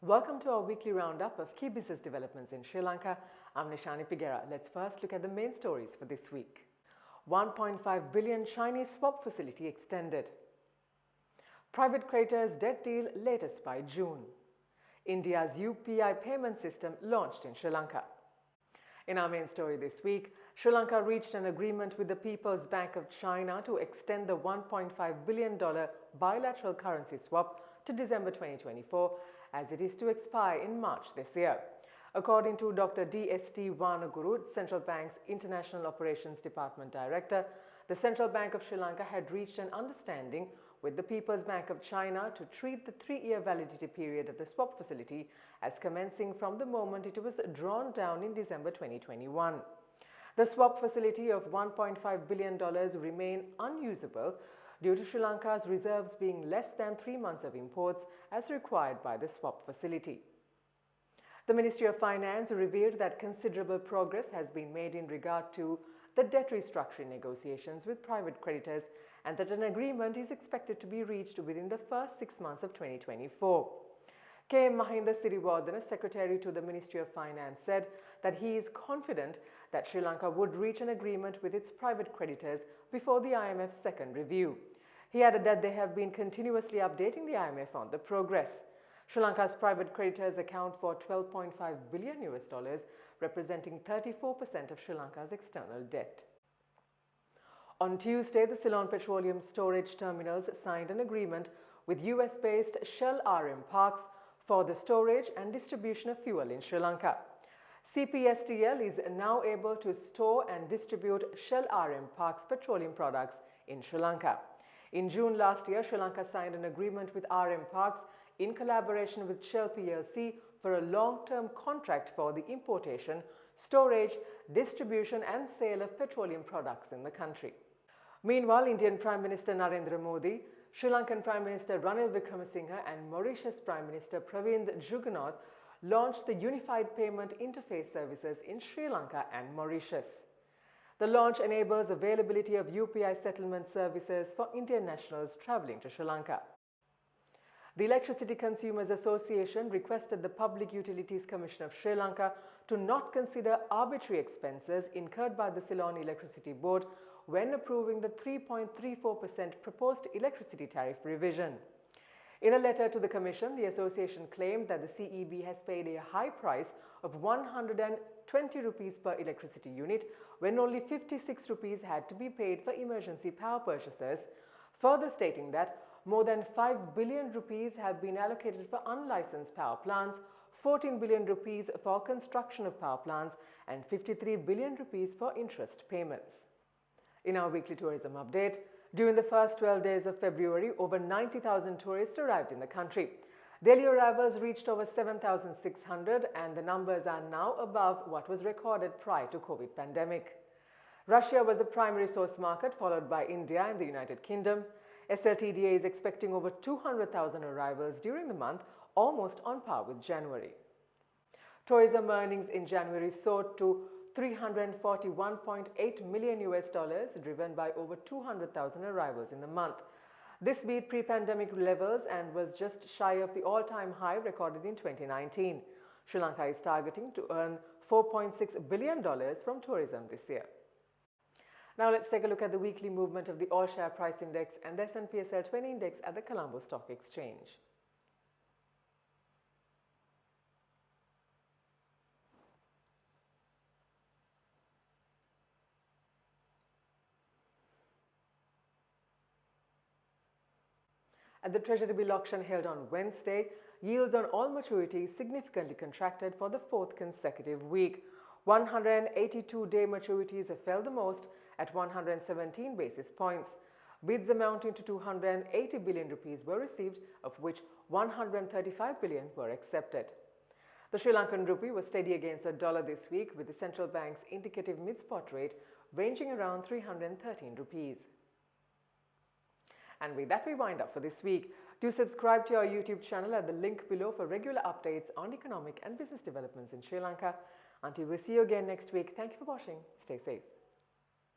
Welcome to our weekly roundup of key business developments in Sri Lanka. I'm Nishani Pigera. Let's first look at the main stories for this week. 1.5 billion Chinese swap facility extended. Private creditors debt deal latest by June. India's UPI payment system launched in Sri Lanka. In our main story this week, Sri Lanka reached an agreement with the People's Bank of China to extend the $1.5 billion bilateral currency swap to December 2024, as it is to expire in March this year. According to Dr. D.S.T. Vanaguru, Central Bank's International Operations Department Director, the Central Bank of Sri Lanka had reached an understanding with the People's Bank of China to treat the 3-year validity period of the swap facility as commencing from the moment it was drawn down in December 2021. The swap facility of $1.5 billion remain unusable due to Sri Lanka's reserves being less than 3 months of imports as required by the swap facility. The Ministry of Finance revealed that considerable progress has been made in regard to the debt restructuring negotiations with private creditors and that an agreement is expected to be reached within the first 6 months of 2024. K. Mahinda Siriwardana, Secretary to the Ministry of Finance, said that he is confident that Sri Lanka would reach an agreement with its private creditors before the IMF's second review. He added that they have been continuously updating the IMF on the progress. Sri Lanka's private creditors account for $12.5 billion, representing 34% of Sri Lanka's external debt. On Tuesday, the Ceylon Petroleum Storage Terminals signed an agreement with US-based Shell RM Parks for the storage and distribution of fuel in Sri Lanka. CPSTL is now able to store and distribute Shell RM Parks petroleum products in Sri Lanka. In June last year, Sri Lanka signed an agreement with RM Parks in collaboration with Shell plc for a long-term contract for the importation, storage, distribution and sale of petroleum products in the country. Meanwhile, Indian Prime Minister Narendra Modi, Sri Lankan Prime Minister Ranil Wickremesinghe and Mauritius Prime Minister Pravind Jugnauth launched the Unified Payment Interface Services in Sri Lanka and Mauritius. The launch enables availability of UPI settlement services for Indian nationals travelling to Sri Lanka. The Electricity Consumers Association requested the Public Utilities Commission of Sri Lanka to not consider arbitrary expenses incurred by the Ceylon Electricity Board when approving the 3.34% proposed electricity tariff revision. In a letter to the Commission, the association claimed that the CEB has paid a high price of 120 rupees per electricity unit when only 56 rupees had to be paid for emergency power purchases, further stating that more than 5 billion rupees have been allocated for unlicensed power plants, 14 billion rupees for construction of power plants and 53 billion rupees for interest payments. In our weekly tourism update, during the first 12 days of February, over 90,000 tourists arrived in the country. Daily arrivals reached over 7,600 and the numbers are now above what was recorded prior to COVID pandemic. Russia was the primary source market, followed by India and the United Kingdom. SLTDA is expecting over 200,000 arrivals during the month, almost on par with January. Tourism earnings in January soared to $341.8 million, driven by over 200,000 arrivals in the month. This beat pre-pandemic levels and was just shy of the all-time high recorded in 2019. Sri Lanka is targeting to earn $4.6 billion from tourism this year. Now let's take a look at the weekly movement of the All-Share Price Index and the S&P SL 20 Index at the Colombo Stock Exchange. At the Treasury bill auction held on Wednesday, yields on all maturities significantly contracted for the 4th consecutive week. 182-day maturities fell the most at 117 basis points. Bids amounting to 280 billion rupees were received, of which 135 billion were accepted. The Sri Lankan rupee was steady against the dollar this week, with the central bank's indicative mid-spot rate ranging around 313 rupees. And with that, we wind up for this week. Do subscribe to our YouTube channel at the link below for regular updates on economic and business developments in Sri Lanka. Until we see you again next week, thank you for watching. Stay safe.